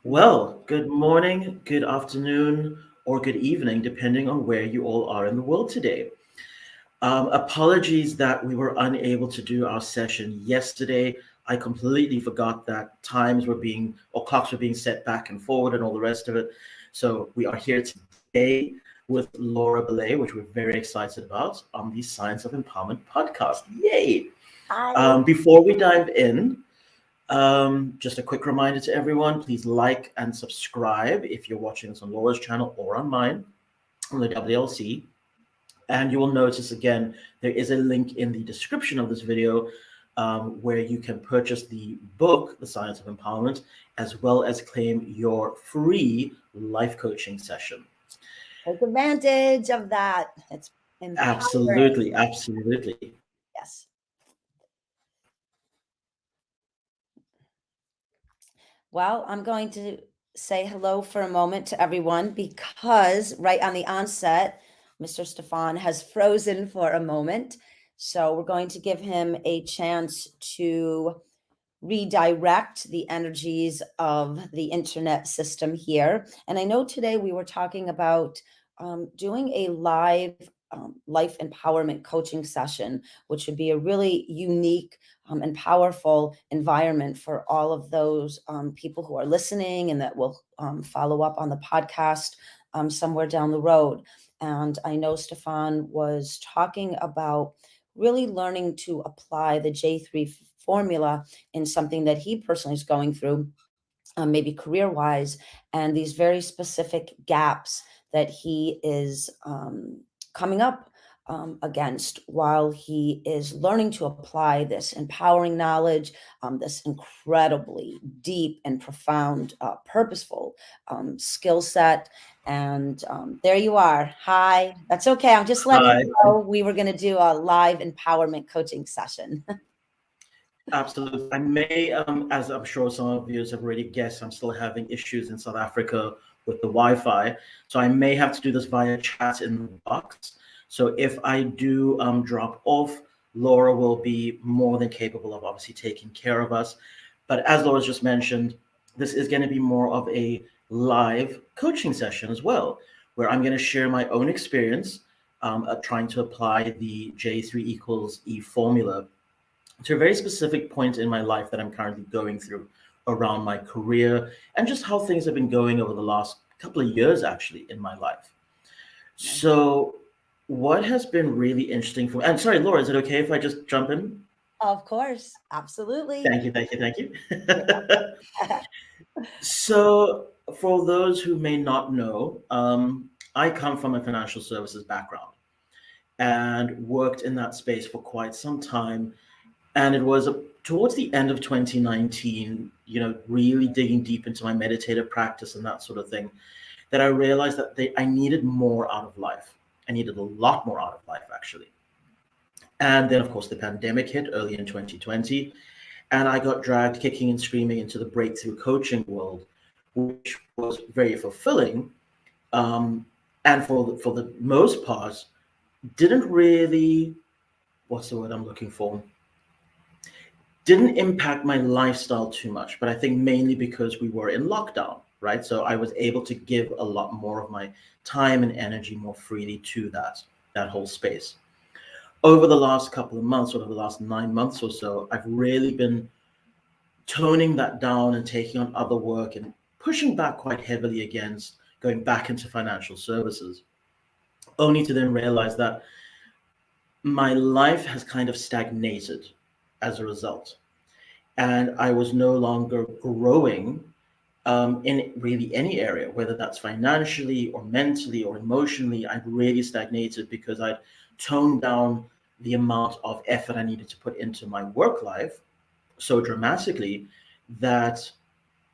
Well, good morning, good afternoon, or good evening, depending on where you all are in the world today. Apologies that we were unable to do our session yesterday. I completely forgot that times were being, or clocks were being set back and forward and all the rest of it. So we are here today with Laura Belay, which we're very excited about on the Science of Empowerment podcast. Yay! Hi. Before we dive in, just a quick reminder to everyone, please like and subscribe if you're watching this on Laura's channel or on mine, on the WLC. And you will notice again, there is a link in the description of this video where you can purchase the book, The Science of Empowerment, as well as claim your free life coaching session. Take advantage of that. It's empowering. Absolutely, absolutely. Yes. Well, I'm going to say hello for a moment to everyone because right on the onset, Mr. Stefan has frozen for a moment. So we're going to give him a chance to redirect the energies of the internet system here. And I know today we were talking about doing a live life empowerment coaching session, which would be a really unique and powerful environment for all of those people who are listening and that will follow up on the podcast somewhere down the road. And I know Stefan was talking about really learning to apply the J3 formula in something that he personally is going through, maybe career wise, and these very specific gaps that he is coming up against while he is learning to apply this empowering knowledge, this incredibly deep and profound, purposeful skill set. And there you are. Hi. That's okay. I'm just letting Hi. you know we were going to do a live empowerment coaching session. Absolutely. I may, as I'm sure some of you have already guessed, I'm still having issues in South Africa with the Wi-Fi. So I may have to do this via chat in the box. So if I do drop off, Laura will be more than capable of obviously taking care of us. But as Laura's just mentioned, this is going to be more of a live coaching session as well, where I'm going to share my own experience trying to apply the J3 equals E formula to a very specific point in my life that I'm currently going through around my career and just how things have been going over the last couple of years actually in my life. So what has been really interesting for me, and sorry, Laura, is it okay if I just jump in? Of course. Absolutely. Thank you, thank you, thank you. So for those who may not know, I come from a financial services background and worked in that space for quite some time. And it was towards the end of 2019, really digging deep into my meditative practice and that sort of thing, that I realized that I needed more out of life. I needed a lot more out of life, actually. And then, of course, the pandemic hit early in 2020, and I got dragged kicking and screaming into the breakthrough coaching world, which was very fulfilling. Um, and for the most part, didn't really, what's the word I'm looking for? Didn't impact my lifestyle too much, but I think mainly because we were in lockdown, right? So I was able to give a lot more of my time and energy more freely to that whole space. Over the last couple of months, over the last 9 months or so, I've really been toning that down and taking on other work and pushing back quite heavily against going back into financial services, only to then realize that my life has kind of stagnated as a result. And I was no longer growing in really any area, whether that's financially or mentally or emotionally. I'd really stagnated because I'd toned down the amount of effort I needed to put into my work life so dramatically that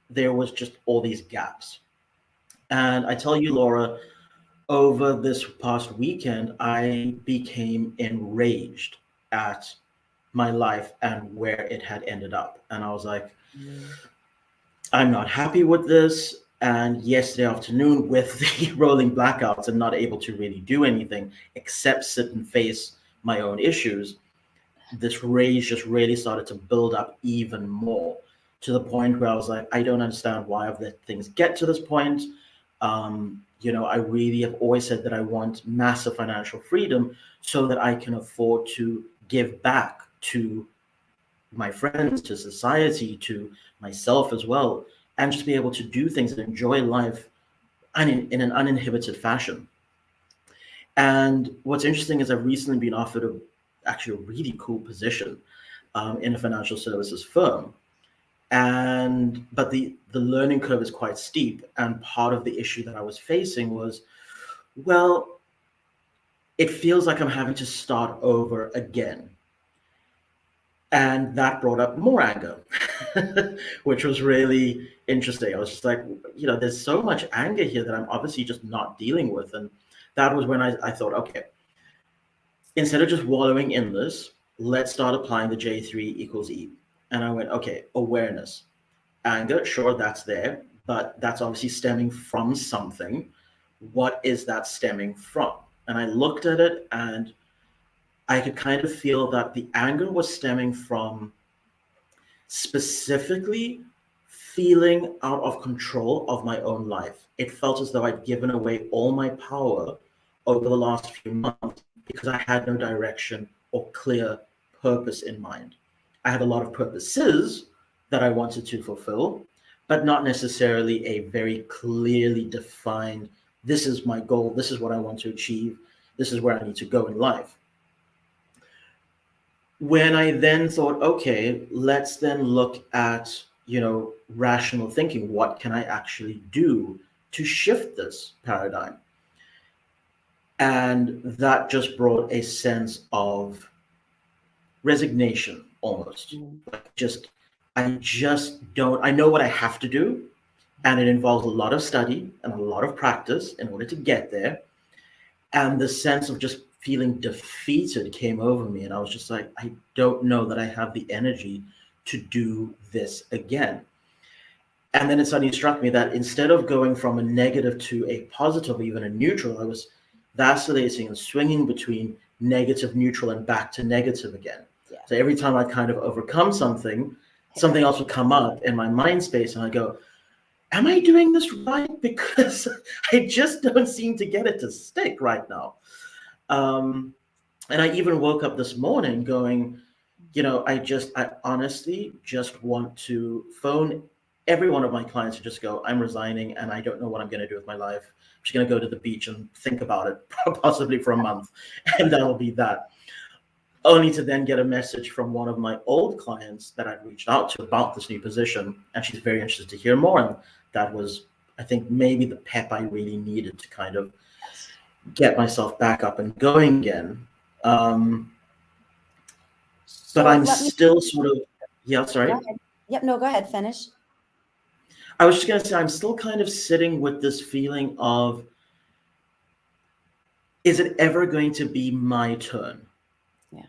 there was just all these gaps. And I tell you, Laura, over this past weekend, I became enraged at my life and where it had ended up. And I was like, I'm not happy with this. And yesterday afternoon, with the rolling blackouts and not able to really do anything except sit and face my own issues, this rage just really started to build up even more. to the point where I was like, I don't understand why I've let things get to this point. I really have always said that I want massive financial freedom so that I can afford to give back to my friends, to society, to myself as well, and just be able to do things and enjoy life in an uninhibited fashion. And what's interesting is I've recently been offered actually a really cool position in a financial services firm. And but the learning curve is quite steep. And part of the issue that I was facing was, well, it feels like I'm having to start over again. And that brought up more anger, which was really interesting. I was just like, there's so much anger here that I'm obviously just not dealing with. And that was when I thought, okay, instead of just wallowing in this, let's start applying the J3 equals E. And I went, okay, awareness. Anger, sure, that's there, but that's obviously stemming from something. What is that stemming from? And I looked at it and I could kind of feel that the anger was stemming from specifically feeling out of control of my own life. It felt as though I'd given away all my power over the last few months because I had no direction or clear purpose in mind. I had a lot of purposes that I wanted to fulfill, but not necessarily a very clearly defined, this is my goal, this is what I want to achieve, this is where I need to go in life. When I then thought, okay, let's then look at, rational thinking. What can I actually do to shift this paradigm? And that just brought a sense of resignation almost. Like I know what I have to do, and it involves a lot of study and a lot of practice in order to get there. And the sense of just feeling defeated came over me. And I was just like, I don't know that I have the energy to do this again. And then it suddenly struck me that instead of going from a negative to a positive or even a neutral, I was vacillating and swinging between negative, neutral, and back to negative again. Yeah. So every time I kind of overcome something, something else would come up in my mind space, and I go, am I doing this right? Because I just don't seem to get it to stick right now. And I even woke up this morning going, I honestly just want to phone every one of my clients and just go, I'm resigning and I don't know what I'm going to do with my life. I'm just going to go to the beach and think about it, possibly for a month, and that'll be that. Only to then get a message from one of my old clients that I'd reached out to about this new position, and she's very interested to hear more. And that was, I think, maybe the pep I really needed to kind of get myself back up and going again. But I'm still sort of, yeah, sorry. Yep, no, go ahead, finish. I was just going to say, I'm still kind of sitting with this feeling of, is it ever going to be my turn? Yeah.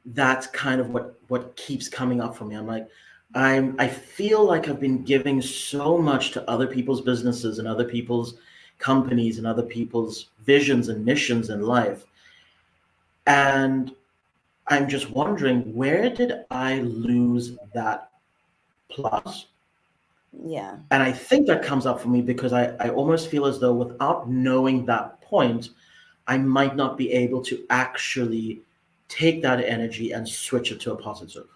That's kind of what keeps coming up for me. I'm like, I feel like I've been giving so much to other people's businesses and other people's companies and other people's visions and missions in life. And I'm just wondering, where did I lose that plus? Yeah. And I think that comes up for me because I almost feel as though without knowing that point, I might not be able to actually take that energy and switch it to a positive.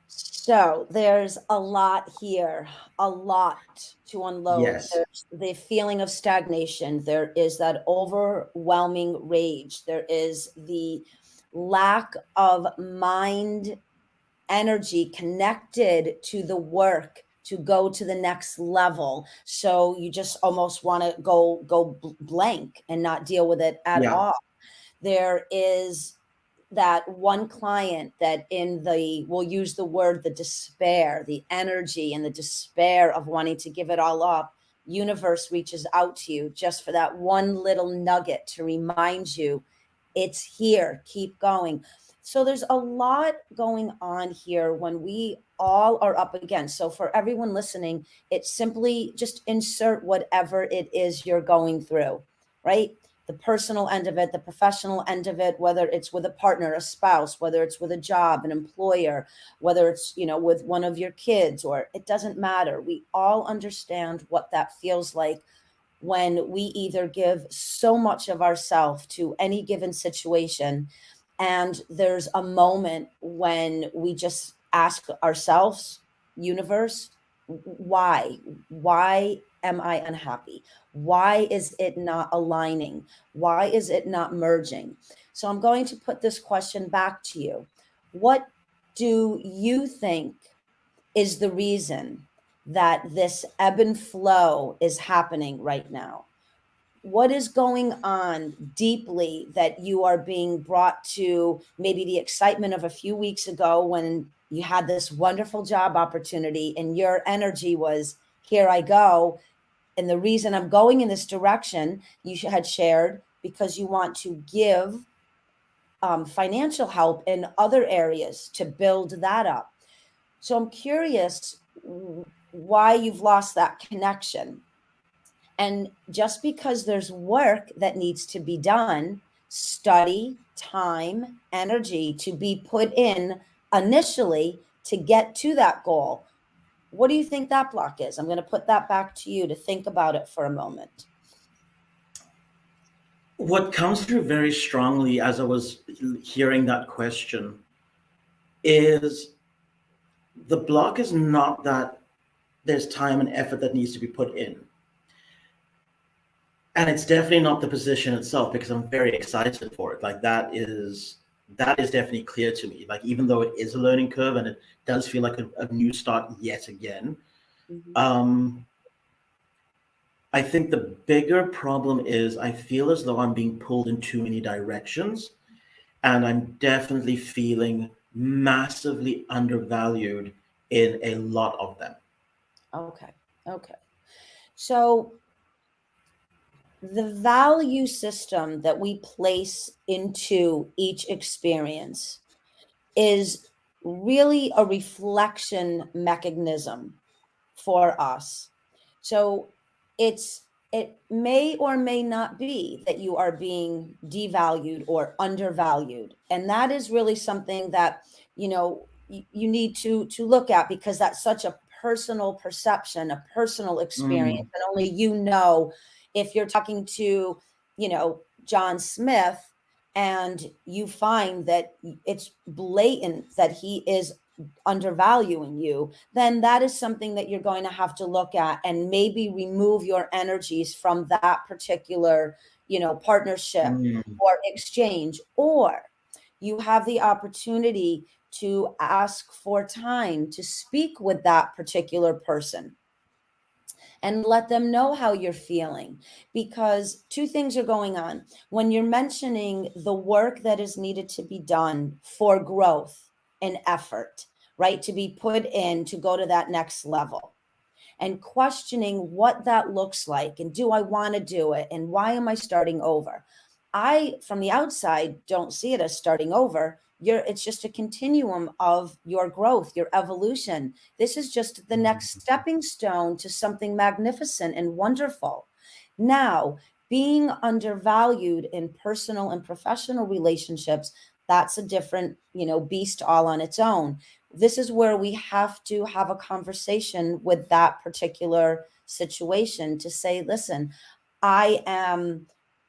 So there's a lot here, a lot to unload. Yes. There's the feeling of stagnation. There is that overwhelming rage. There is the lack of mind energy connected to the work to go to the next level. So you just almost want to go blank and not deal with it at all. There is that one client that we'll use the word, the despair, the energy and the despair of wanting to give it all up. Universe reaches out to you just for that one little nugget to remind you it's here, keep going. So there's a lot going on here when we all are up against. So for everyone listening, it's simply just insert whatever it is you're going through, right? the personal end of it, the professional end of it, whether it's with a partner, a spouse, whether it's with a job, an employer, whether it's, with one of your kids, or it doesn't matter. We all understand what that feels like when we either give so much of ourselves to any given situation, and there's a moment when we just ask ourselves, universe, why am I unhappy? Why is it not aligning? Why is it not merging? So I'm going to put this question back to you. What do you think is the reason that this ebb and flow is happening right now? What is going on deeply that you are being brought to, maybe the excitement of a few weeks ago when you had this wonderful job opportunity and your energy was, here I go. And the reason I'm going in this direction, you had shared, because you want to give financial help in other areas to build that up. So I'm curious why you've lost that connection. And just because there's work that needs to be done, study, time, energy to be put in initially to get to that goal. What do you think that block is? I'm going to put that back to you to think about it for a moment. What comes through very strongly as I was hearing that question is the block is not that there's time and effort that needs to be put in. And it's definitely not the position itself, because I'm very excited for it. Like that is definitely clear to me. Like, even though it is a learning curve and it does feel like a new start yet again, I think the bigger problem is I feel as though I'm being pulled in too many directions, and I'm definitely feeling massively undervalued in a lot of them. Okay. So the value system that we place into each experience is really a reflection mechanism for us. So it may or may not be that you are being devalued or undervalued. And that is really something that, you need to look at, because that's such a personal perception, a personal experience, Mm, and only you know. If you're talking to, John Smith, and you find that it's blatant that he is undervaluing you, then that is something that you're going to have to look at and maybe remove your energies from that particular, partnership mm, or exchange. Or you have the opportunity to ask for time to speak with that particular person and let them know how you're feeling. Because two things are going on. When you're mentioning the work that is needed to be done for growth and effort, right, to be put in to go to that next level, and questioning what that looks like, and do I want to do it, and why am I starting over? I, from the outside, don't see it as starting over. It's just a continuum of your growth, your evolution. This is just the next stepping stone to something magnificent and wonderful. Now, being undervalued in personal and professional relationships, that's a different, beast all on its own. This is where we have to have a conversation with that particular situation to say, listen, I am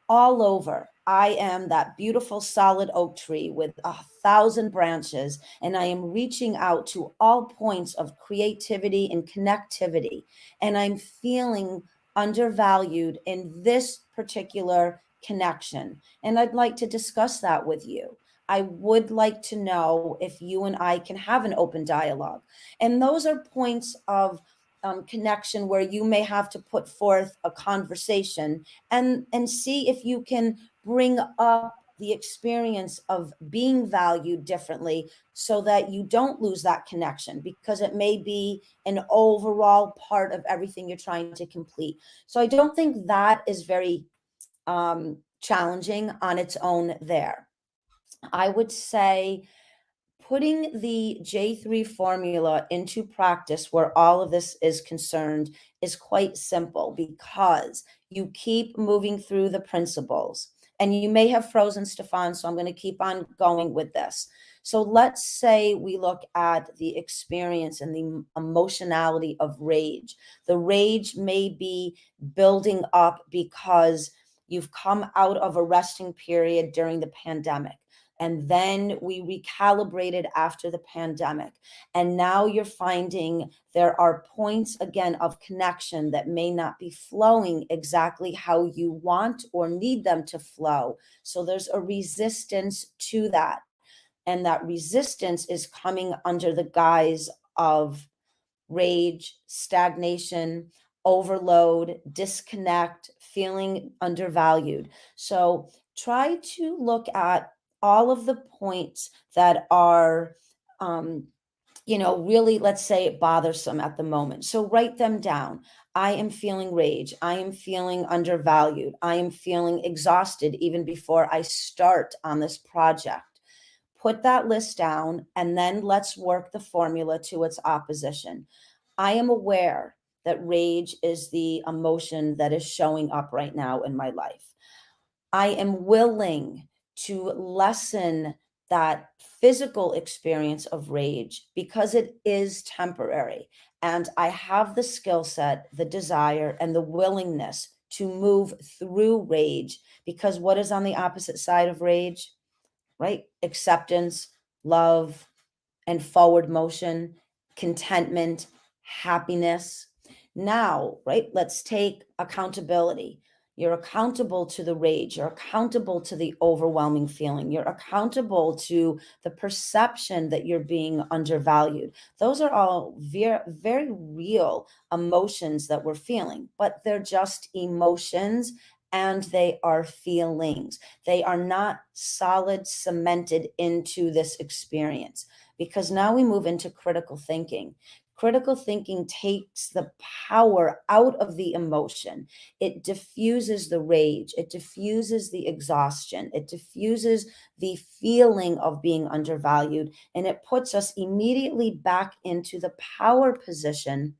all over. I am that beautiful solid oak tree with 1,000 branches, and I am reaching out to all points of creativity and connectivity. And I'm feeling undervalued in this particular connection. And I'd like to discuss that with you. I would like to know if you and I can have an open dialogue. And those are points of connection where you may have to put forth a conversation and see if you can bring up the experience of being valued differently, so that you don't lose that connection, because it may be an overall part of everything you're trying to complete. So I don't think that is very challenging on its own there. I would say putting the J3 formula into practice where all of this is concerned is quite simple because you keep moving through the principles. And you may have frozen, Stefan, so I'm going to keep on going with this. So let's say we look at the experience and the emotionality of rage. The rage may be building up because you've come out of a resting period during the pandemic. And then we recalibrated after the pandemic. And now you're finding there are points again of connection that may not be flowing exactly how you want or need them to flow. So there's a resistance to that. And that resistance is coming under the guise of rage, stagnation, overload, disconnect, feeling undervalued. So try to look at all of the points that are, really, let's say, bothersome at the moment. So write them down. I am feeling rage. I am feeling undervalued. I am feeling exhausted even before I start on this project. Put that list down, and then let's work the formula to its opposition. I am aware that rage is the emotion that is showing up right now in my life. I am willing to lessen that physical experience of rage because it is temporary. And I have the skill set, the desire, and the willingness to move through rage because what is on the opposite side of rage? Right? Acceptance, love, and forward motion, contentment, happiness. Now, right, let's take accountability. You're accountable to the rage. You're accountable to the overwhelming feeling. You're accountable to the perception that you're being undervalued. Those are all very, very real emotions that we're feeling, but they're just emotions and they are feelings. They are not solid, cemented into this experience because now we move into critical thinking. Critical thinking takes the power out of the emotion. It diffuses the rage. It diffuses the exhaustion. It diffuses the feeling of being undervalued. And it puts us immediately back into the power position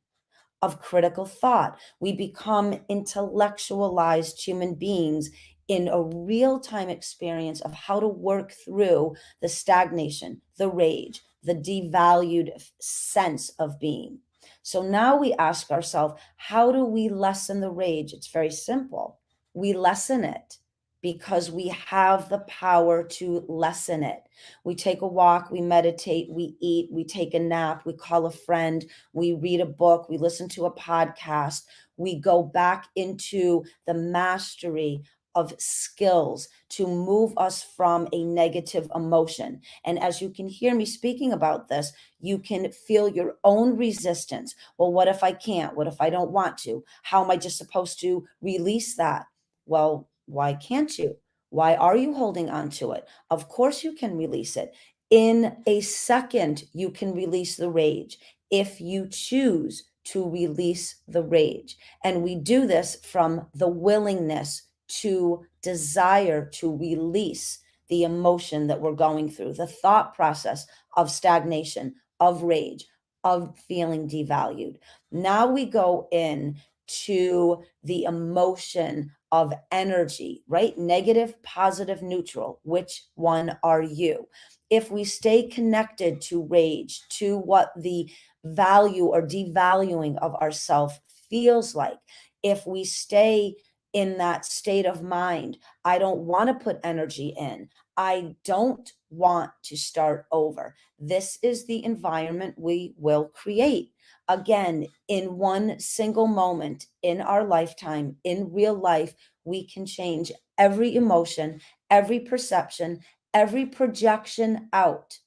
of critical thought. We become intellectualized human beings in a real time experience of how to work through the stagnation, the rage, the devalued sense of being. So now we ask ourselves, how do we lessen the rage? It's very simple. We lessen it because we have the power to lessen it. We take a walk, we meditate, we eat, we take a nap, we call a friend, we read a book, we listen to a podcast, we go back into the mastery of skills to move us from a negative emotion. And as you can hear me speaking about this, you can feel your own resistance. Well, what if I can't? What if I don't want to? How am I just supposed to release that? Well, why can't you? Why are you holding on to it? Of course, you can release it. In a second, you can release the rage if you choose to release the rage. And we do this from the willingness to desire to release the emotion that we're going through, the thought process of stagnation, of rage, of feeling devalued. Now we go in to the emotion of energy, right? Negative, positive, neutral. Which one are you? If we stay connected to rage, to what the value or devaluing of ourself feels like, if we stay in that state of mind, I don't want to put energy in, I don't want to start over. This is the environment we will create. Again, in one single moment in our lifetime, in real life, we can change every emotion, every perception, every projection out,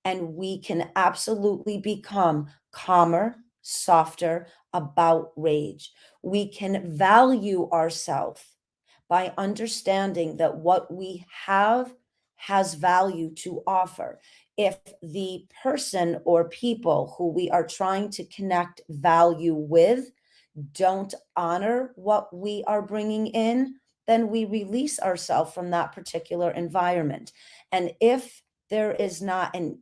and we can absolutely become calmer, softer about rage. We can value ourselves by understanding that what we have has value to offer. If the person or people who we are trying to connect value with don't honor what we are bringing in, then we release ourselves from that particular environment. And if there is not, and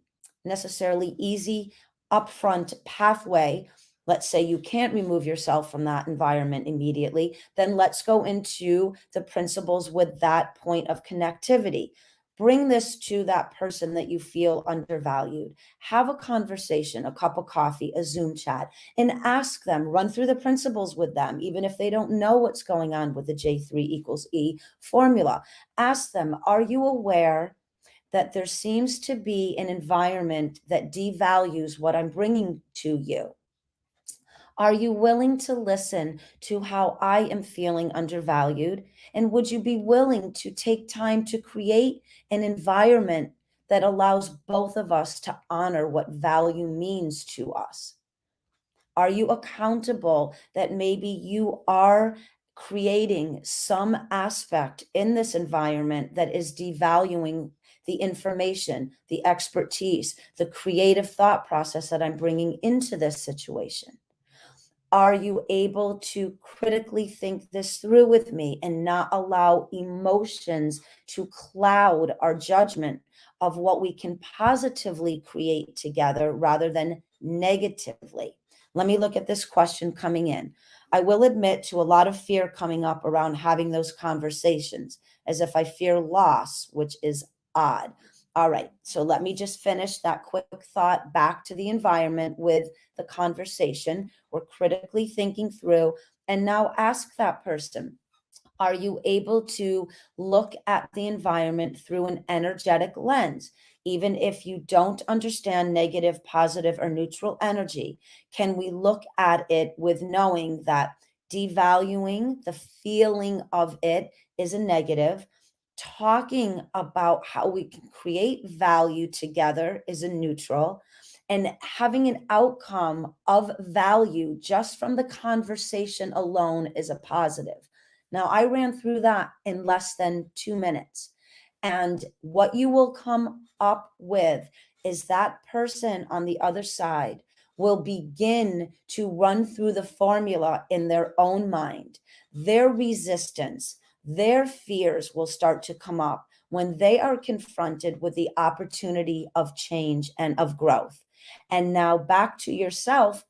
necessarily easy upfront pathway. Let's say you can't remove yourself from that environment immediately, then let's go into the principles with that point of connectivity. Bring this to that person that you feel undervalued. Have a conversation, a cup of coffee, a Zoom chat, and ask them, run through the principles with them, even if they don't know what's going on with the J3 equals E formula. Ask them, are you aware that there seems to be an environment that devalues what I'm bringing to you? Are you willing to listen to how I am feeling undervalued? And would you be willing to take time to create an environment that allows both of us to honor what value means to us? Are you accountable that maybe you are creating some aspect in this environment that is devaluing the information, the expertise, the creative thought process that I'm bringing into this situation? Are you able to critically think this through with me and not allow emotions to cloud our judgment of what we can positively create together rather than negatively? Let me look at this question coming in. I will admit to a lot of fear coming up around having those conversations, as if I fear loss, which is odd. All right, so let me just finish that quick thought back to the environment with the conversation. We're critically thinking through, and now ask that person, are you able to look at the environment through an energetic lens? Even if you don't understand negative, positive, or neutral energy, can we look at it with knowing that devaluing the feeling of it is a negative? Talking about how we can create value together is a neutral, and having an outcome of value just from the conversation alone is a positive. Now, I ran through that in less than 2 minutes. And what you will come up with is that person on the other side will begin to run through the formula in their own mind. Their resistance, their fears will start to come up when they are confronted with the opportunity of change and of growth. And now back to yourself,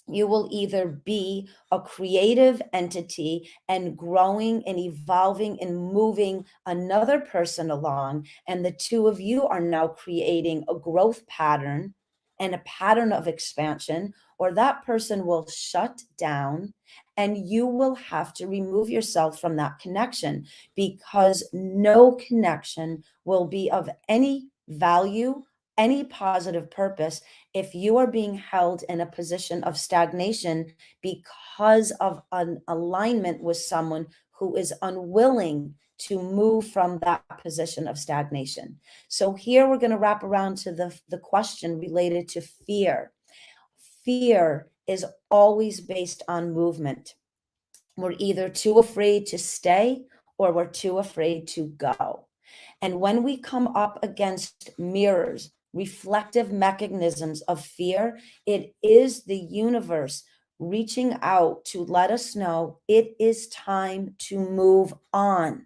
you will either be a creative entity and growing and evolving and moving another person along, and the two of you are now creating a growth pattern and a pattern of expansion, or that person will shut down and you will have to remove yourself from that connection, because no connection will be of any value, any positive purpose, if you are being held in a position of stagnation because of an alignment with someone who is unwilling to move from that position of stagnation. So here we're going to wrap around to the question related to fear. Fear is always based on movement. We're either too afraid to stay or we're too afraid to go. And when we come up against mirrors, reflective mechanisms of fear, it is the universe reaching out to let us know it is time to move on.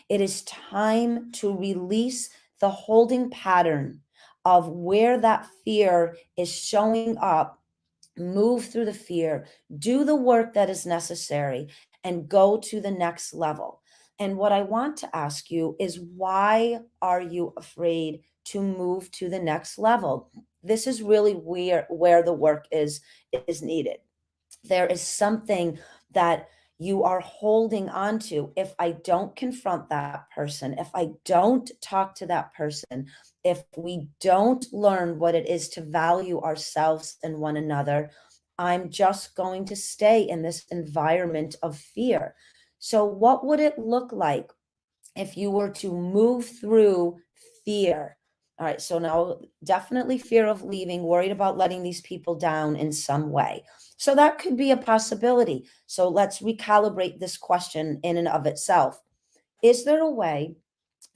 It is time to release the holding pattern of where that fear is showing up. Move through the fear, do the work that is necessary, and go to the next level. And what I want to ask you is, why are you afraid to move to the next level? This is really where the work is needed. There is something that you are holding on to. If I don't confront that person, if I don't talk to that person, if we don't learn what it is to value ourselves and one another, I'm just going to stay in this environment of fear. So, what would it look like if you were to move through fear? All right, so now definitely fear of leaving, worried about letting these people down in some way. So that could be a possibility. So let's recalibrate this question in and of itself. Is there a way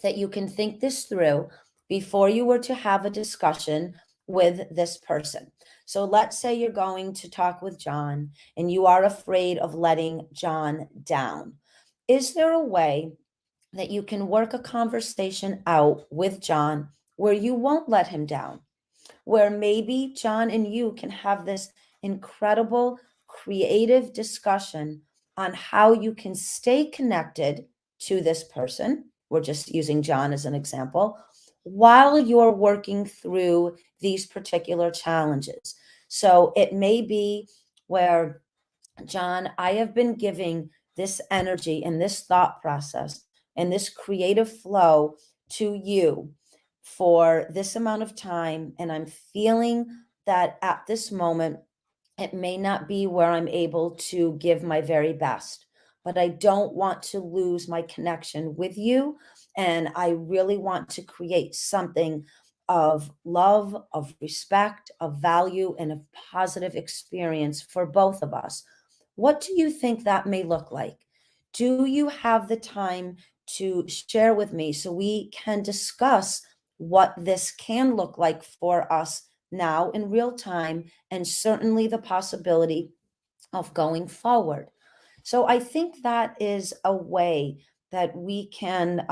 that you can think this through before you were to have a discussion with this person? So let's say you're going to talk with John and you are afraid of letting John down. Is there a way that you can work a conversation out with John where you won't let him down, where maybe John and you can have this incredible creative discussion on how you can stay connected to this person. We're just using John as an example, while you're working through these particular challenges. So it may be where, John, I have been giving this energy and this thought process and this creative flow to you for this amount of time. And I'm feeling that at this moment, it may not be where I'm able to give my very best, but I don't want to lose my connection with you. And I really want to create something of love, of respect, of value, and of positive experience for both of us. What do you think that may look like? Do you have the time to share with me so we can discuss what this can look like for us now in real time, and certainly the possibility of going forward? So I think that is a way that we can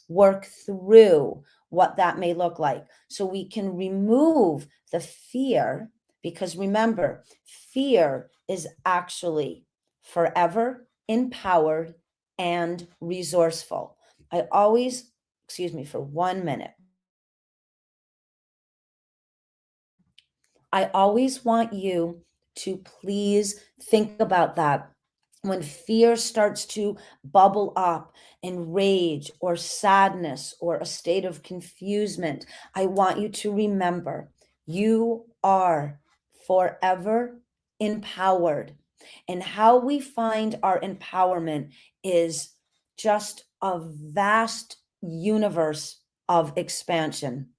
work through what that may look like. So we can remove the fear, because remember, fear is actually forever empowered and resourceful. I always, excuse me for 1 minute. I always want you to please think about that. When fear starts to bubble up in rage or sadness or a state of confusement, I want you to remember you are forever empowered. And how we find our empowerment is just a vast universe of expansion.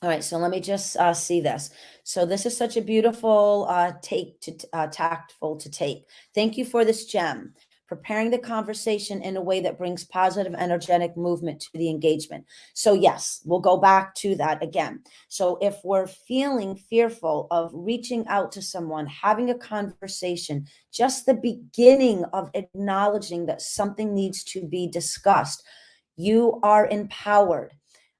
All right, so let me just see this. So this is such a beautiful tactful to take. Thank you for this gem. Preparing the conversation in a way that brings positive, energetic movement to the engagement. So yes, we'll go back to that again. So if we're feeling fearful of reaching out to someone, having a conversation, just the beginning of acknowledging that something needs to be discussed, you are empowered.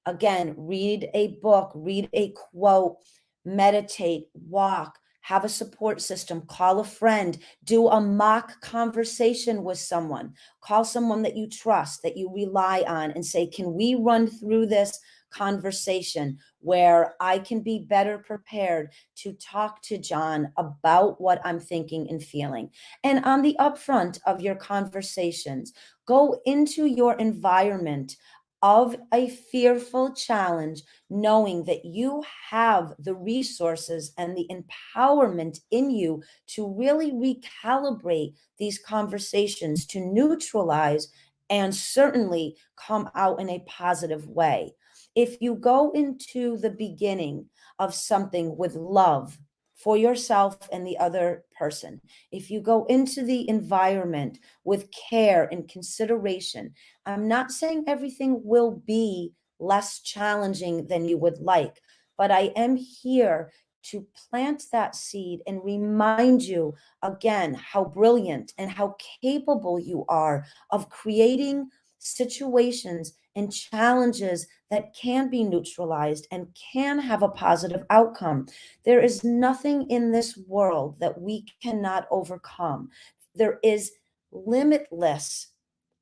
Again, read a book, read a quote, meditate, walk, have a support system, call a friend, do a mock conversation with someone, call someone that you trust, that you rely on, and say, can we run through this conversation where I can be better prepared to talk to John about what I'm thinking and feeling? And on the upfront of your conversations, go into your environment of a fearful challenge, knowing that you have the resources and the empowerment in you to really recalibrate these conversations, to neutralize and certainly come out in a positive way. If you go into the beginning of something with love for yourself and the other person, if you go into the environment with care and consideration, I'm not saying everything will be less challenging than you would like, but I am here to plant that seed and remind you again how brilliant and how capable you are of creating situations and challenges that can be neutralized and can have a positive outcome. There is nothing in this world that we cannot overcome. There is limitless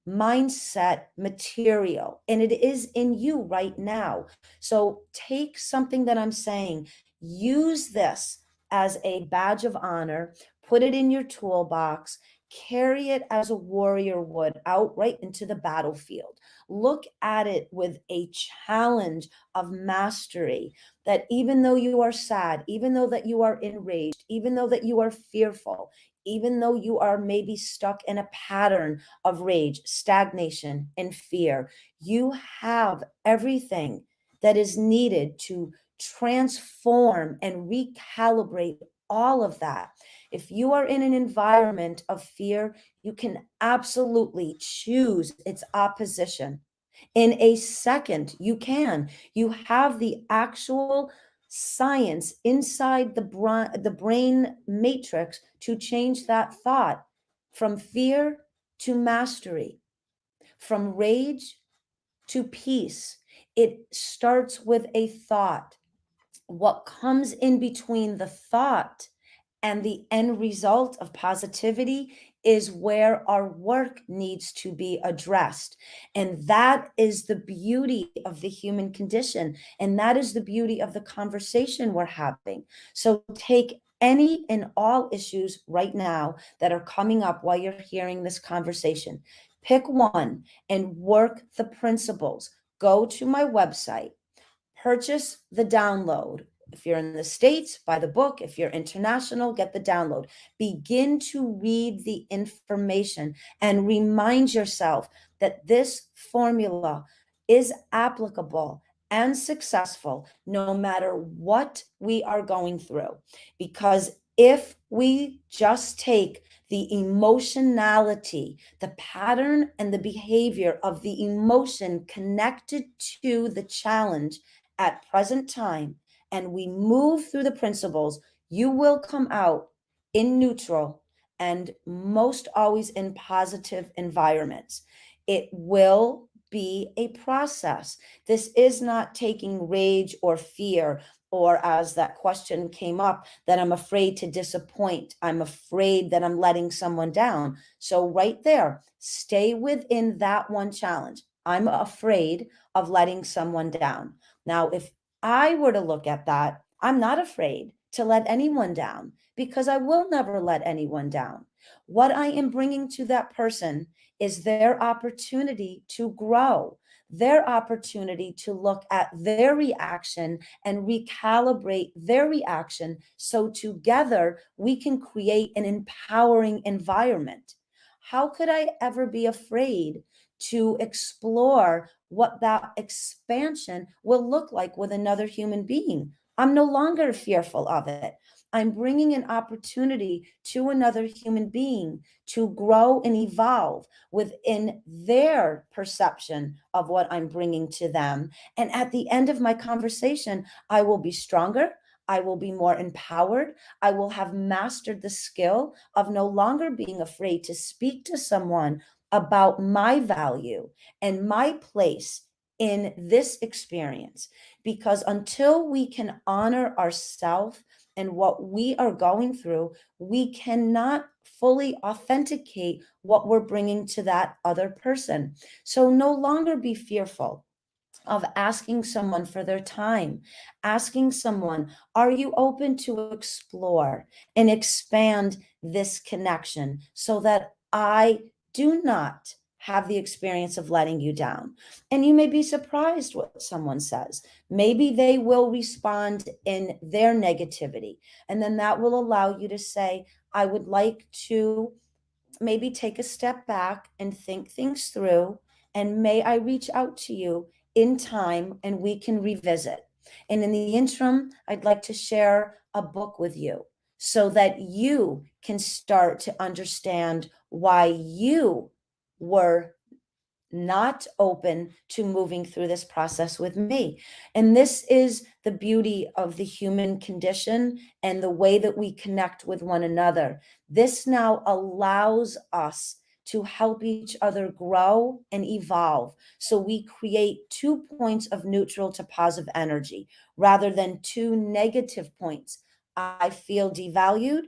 mindset material, and it is in you right now. So take something that I'm saying, use this as a badge of honor, put it in your toolbox, carry it as a warrior would out right into the battlefield. Look at it with a challenge of mastery, that even though you are sad, even though that you are enraged, even though that you are fearful, even though you are maybe stuck in a pattern of rage, stagnation, and fear, you have everything that is needed to transform and recalibrate all of that. If you are in an environment of fear, you can absolutely choose its opposition. In a second, you can. You have the actual science inside the brain matrix to change that thought from fear to mastery, from rage to peace. It starts with a thought. what comes in between the thought and the end result of positivity is where our work needs to be addressed. And that is the beauty of the human condition. And that is the beauty of the conversation we're having. So take any and all issues right now that are coming up while you're hearing this conversation. Pick one and work the principles. Go to my website, purchase the download. If you're in the States, buy the book. If you're international, get the download. Begin to read the information and remind yourself that this formula is applicable and successful no matter what we are going through. Because if we just take the emotionality, the pattern and the behavior of the emotion connected to the challenge at present time, and we move through the principles, you will come out in neutral and most always in positive environments. It will be a process. This is not taking rage or fear, or as that question came up, that I'm afraid to disappoint. I'm afraid that I'm letting someone down. So right there, stay within that one challenge. I'm afraid of letting someone down. Now, if I were to look at that, I'm not afraid to let anyone down because I will never let anyone down. What I am bringing to that person is their opportunity to grow, their opportunity to look at their reaction and recalibrate their reaction so together we can create an empowering environment. How could I ever be afraid to explore what that expansion will look like with another human being? I'm no longer fearful of it. I'm bringing an opportunity to another human being to grow and evolve within their perception of what I'm bringing to them. And at the end of my conversation, I will be stronger. I will be more empowered. I will have mastered the skill of no longer being afraid to speak to someone about my value and my place in this experience. Because until we can honor ourselves and what we are going through, we cannot fully authenticate what we're bringing to that other person. So no longer be fearful of asking someone for their time, asking someone, are you open to explore and expand this connection so that I do not have the experience of letting you down? And you may be surprised what someone says. Maybe they will respond in their negativity. And then that will allow you to say, I would like to maybe take a step back and think things through. And may I reach out to you in time and we can revisit. And in the interim, I'd like to share a book with you so that you can start to understand why you were not open to moving through this process with me. And this is the beauty of the human condition and the way that we connect with one another. This now allows us to help each other grow and evolve. So we create 2 points of neutral to positive energy rather than 2 negative points. I feel devalued.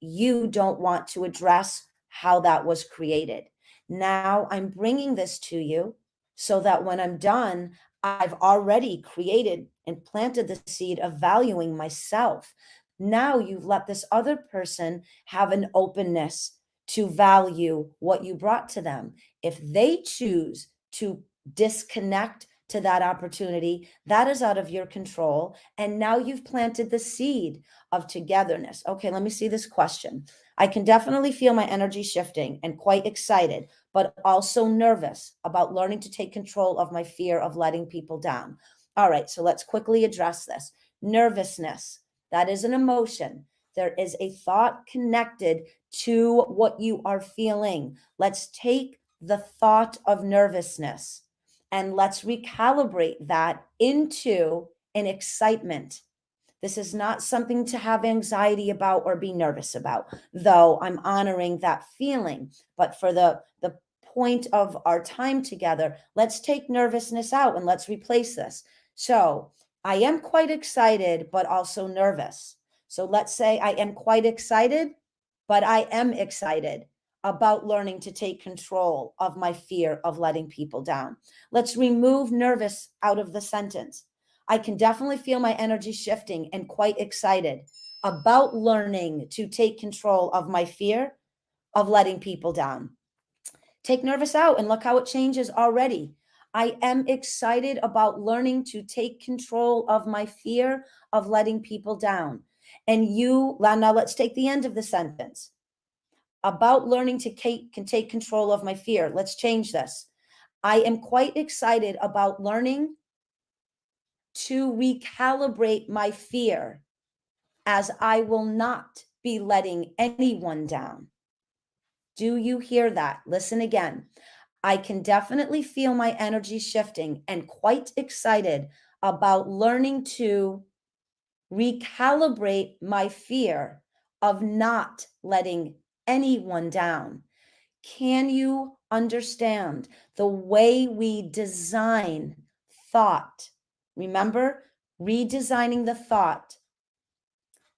You don't want to address how that was created. Now I'm bringing this to you so that when I'm done, I've already created and planted the seed of valuing myself. Now you've let this other person have an openness to value what you brought to them. If they choose to disconnect to that opportunity, that is out of your control. And now you've planted the seed of togetherness. Okay, let me see this question. I can definitely feel my energy shifting and quite excited, but also nervous about learning to take control of my fear of letting people down. All right, so let's quickly address this. Nervousness, that is an emotion. There is a thought connected to what you are feeling. Let's take the thought of nervousness and let's recalibrate that into an excitement. This is not something to have anxiety about or be nervous about, though I'm honoring that feeling. But for the point of our time together, let's take nervousness out and let's replace this. So I am quite excited, but also nervous. So let's say I am quite excited, but I am excited about learning to take control of my fear of letting people down. Let's remove nervous out of the sentence. I can definitely feel my energy shifting and quite excited about learning to take control of my fear of letting people down. Take nervous out and look how it changes already. I am excited about learning to take control of my fear of letting people down. And now let's take the end of the sentence. About learning to can take control of my fear. Let's change this. I am quite excited about learning to recalibrate my fear, as I will not be letting anyone down. Do you hear that? Listen again. I can definitely feel my energy shifting and quite excited about learning to recalibrate my fear of not letting anyone down. Can you understand the way we design thought? Remember, redesigning the thought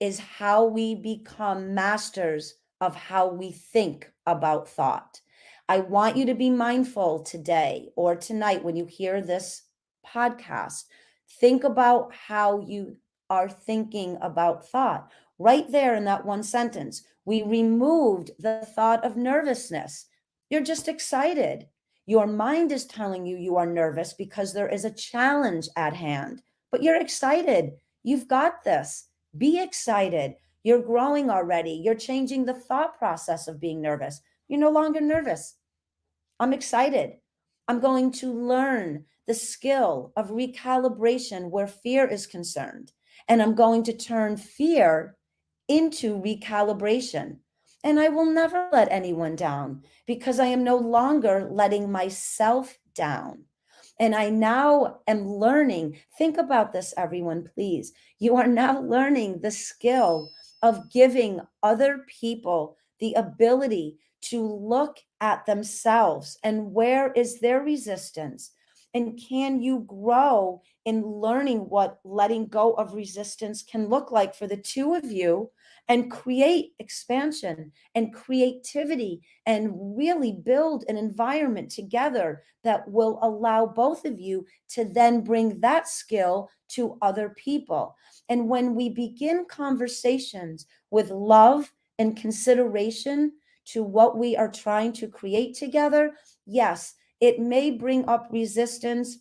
is how we become masters of how we think about thought. I want you to be mindful today or tonight when you hear this podcast. Think about how you are thinking about thought. Right there in that one sentence, we removed the thought of nervousness. You're just excited. Your mind is telling you you are nervous because there is a challenge at hand, but you're excited. You've got this. Be excited. You're growing already. You're changing the thought process of being nervous. You're no longer nervous. I'm excited. I'm going to learn the skill of recalibration where fear is concerned. And I'm going to turn fear into recalibration. And I will never let anyone down because I am no longer letting myself down. And I now am learning. Think about this, everyone, please. You are now learning the skill of giving other people the ability to look at themselves and where is their resistance. And can you grow in learning what letting go of resistance can look like for the two of you and create expansion and creativity and really build an environment together that will allow both of you to then bring that skill to other people. And when we begin conversations with love and consideration to what we are trying to create together, yes, it may bring up resistance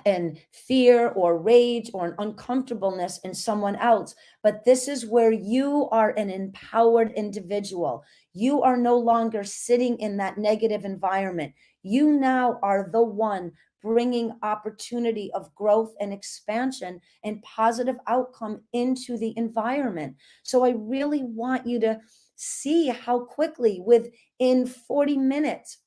and fear or rage or an uncomfortableness in someone else. But this is where you are an empowered individual. You are no longer sitting in that negative environment. You now are the one bringing opportunity of growth and expansion and positive outcome into the environment. So I really want you to see how quickly within 40 minutes,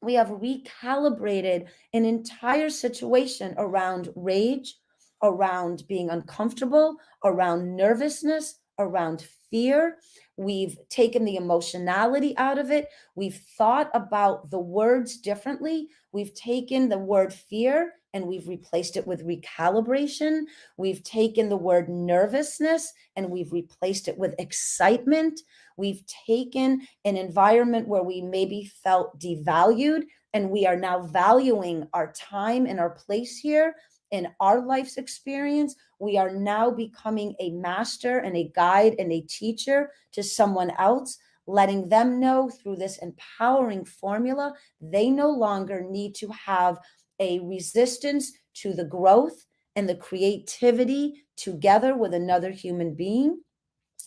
we have recalibrated an entire situation around rage, around being uncomfortable, around nervousness, around fear. We've taken the emotionality out of it. We've thought about the words differently. We've taken the word fear and we've replaced it with recalibration. We've taken the word nervousness and we've replaced it with excitement. We've taken an environment where we maybe felt devalued, and we are now valuing our time and our place here in our life's experience. We are now becoming a master and a guide and a teacher to someone else, letting them know through this empowering formula, they no longer need to have a resistance to the growth and the creativity together with another human being.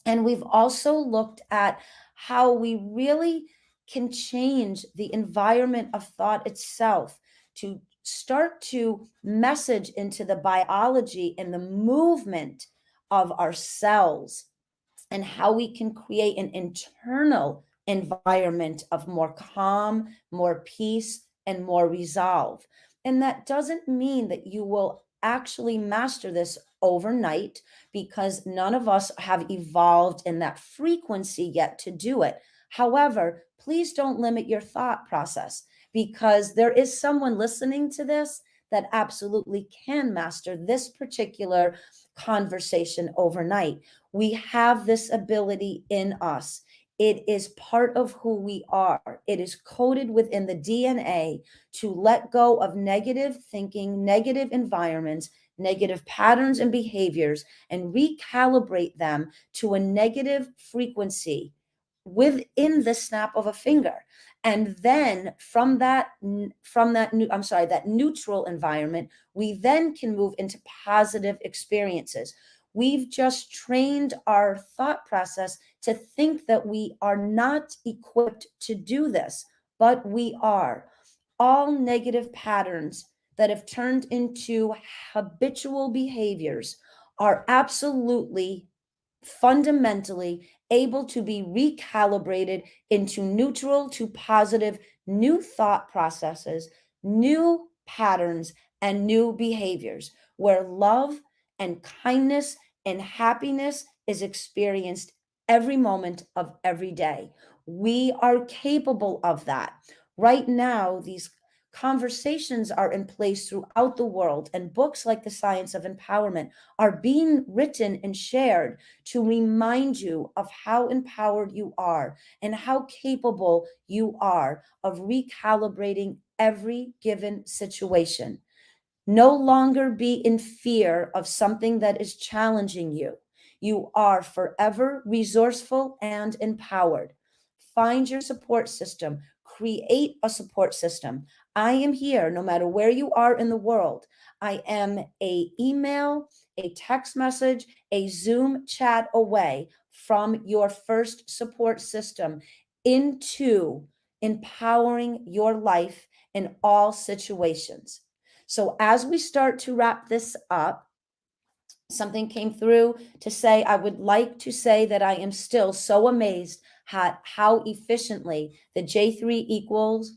And we've also looked at how we really can change the environment of thought itself to start to message into the biology and the movement of our cells, and how we can create an internal environment of more calm, more peace, and more resolve. And that doesn't mean that you will actually master this overnight, because none of us have evolved in that frequency yet to do it. However, please don't limit your thought process, because there is someone listening to this that absolutely can master this particular conversation overnight. We have this ability in us. It is part of who we are. It is coded within the DNA to let go of negative thinking, negative environments, negative patterns and behaviors, and recalibrate them to a negative frequency within the snap of a finger. And then that neutral environment, we then can move into positive experiences. We've just trained our thought process to think that we are not equipped to do this, but we are. All negative patterns that have turned into habitual behaviors are absolutely fundamentally able to be recalibrated into neutral to positive new thought processes, new patterns, and new behaviors where love and kindness and happiness is experienced every moment of every day. We are capable of that. Right now, these conversations are in place throughout the world, and books like The Science of Empowerment are being written and shared to remind you of how empowered you are and how capable you are of recalibrating every given situation. No longer be in fear of something that is challenging you. You are forever resourceful and empowered. Find your support system, create a support system. I am here no matter where you are in the world. I am a email, a text message, a Zoom chat away from your first support system into empowering your life in all situations. So as we start to wrap this up, something came through to say, I would like to say that I am still so amazed at how efficiently the J3 equals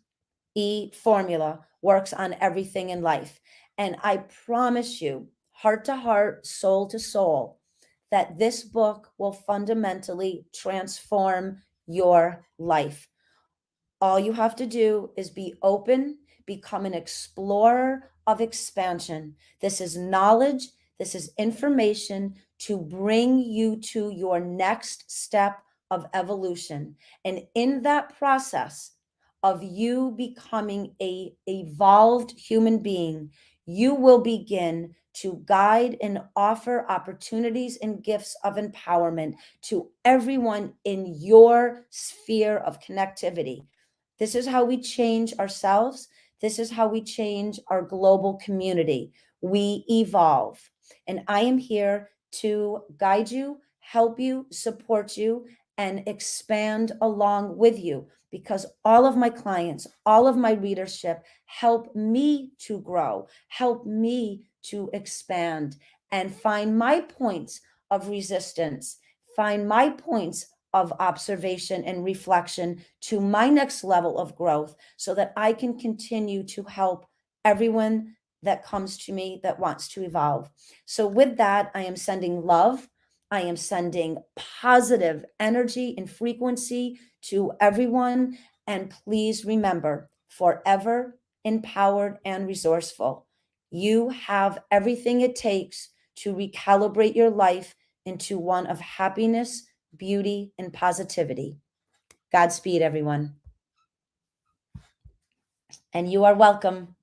E formula works on everything in life. And I promise you, heart to heart, soul to soul, that this book will fundamentally transform your life. All you have to do is be open, become an explorer of expansion. This is knowledge, this is information to bring you to your next step of evolution. And in that process of you becoming a evolved human being, you will begin to guide and offer opportunities and gifts of empowerment to everyone in your sphere of connectivity. This is how we change ourselves. This is how we change our global community. We evolve. And I am here to guide you, help you, support you, and expand along with you, because all of my clients, all of my readership help me to grow, help me to expand and find my points of resistance, find my points of observation and reflection to my next level of growth so that I can continue to help everyone that comes to me that wants to evolve. So with that, I am sending love. I am sending positive energy and frequency to everyone. And please remember, forever empowered and resourceful. You have everything it takes to recalibrate your life into one of happiness, beauty, and positivity. Godspeed, everyone. And you are welcome.